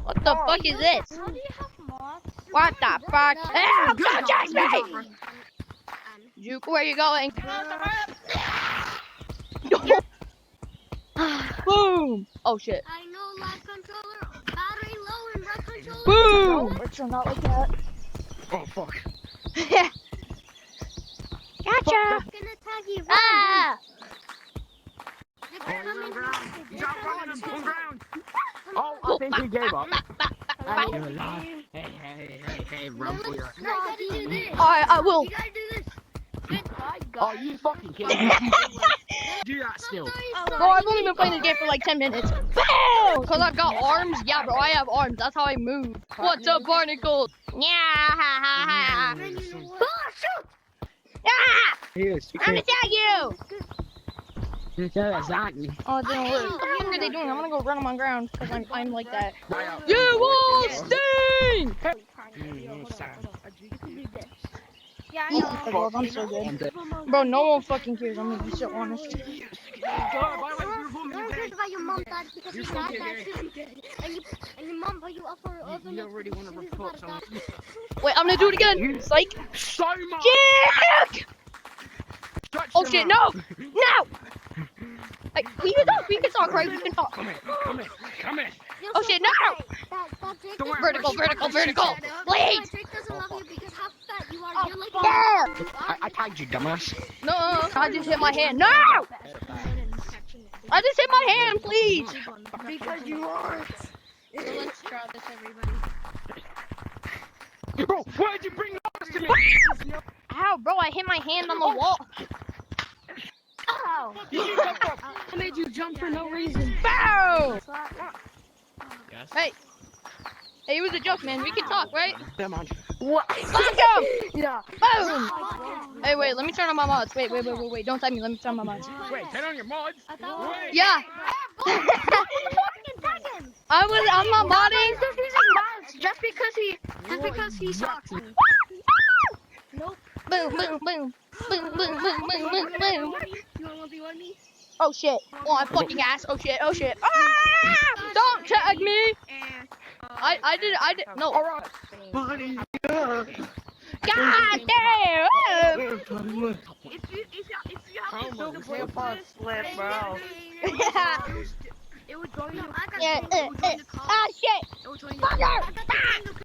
What the fuck is this? How do you have mods? What the fuck? No. Help! Don't chase me! Juke, where are you going? Boom! Oh shit. I know left controller, battery low and right controller. Boom! No, it's not like that. Oh fuck. Gotcha! Gonna tag you. Ah! They're Oh, he's on coming. ground. He's They're out coming. on ground. Oh, I think he gave up. You're alive. Hey, run for your. No, you gotta do this. I will. You gotta do this. Oh, you fucking kidding me? Do that still. Bro, I've only been playing this game for like 10 minutes. Bam! Cause I've got arms. Yeah, bro, I have arms. That's how I move. What's up, barnacles? Yeah, ha ha ha. And then you know what? Oh, shoot! Ah! Yes, you I'm gonna tag you! exactly. Oh, it didn't work. What the fuck are they doing? I'm gonna go run them on ground because I'm like that. Right out. You will sting! Yeah, I know. Bro, I'm so good. Bro, no one fucking cares. I'm gonna be so honest. By the way, you're No one woman, cares about your mom, dad, because You're you got fucking that shit. And your mom put you up for other You already want to report someone. Wait, I'm gonna do it again. Psych. So much. Jack! Oh shit, no! No! Like, we can talk, right? We can talk. Come here. Oh shit, no! Don't worry. Vertical. Please! Drake doesn't love you because how fat you are. You're like Fuck! I tagged you, dumbass. No, I just hit my hand. No! I just hit my hand, please! Because you are. So let's draw this, everybody. Bro, why'd you bring this to me? Ow, bro, I hit my hand on the wall. Ow. I made you jump for no reason. Bow! Yes. Hey. Hey, it was a joke, man. We can talk, right? Come on. What? Fuck him! Yeah. Boom! Hey, wait, let me turn on my mods. Wait. Don't tell me. Let me turn on my mods. Wait, turn on your mods. Wait. Yeah. I'm not modding. He's using mods just because he sucks. Nope. Boom. You wanna be one me? Oh shit. Oh, I'm fucking ass. Oh shit. Ah! Don't tag me. I did. No. Alright. Buddy. God damn. If you have to build a boat, slip, bro. It would join you. Yeah. Ah shit. It would join you. Fucker. Ah!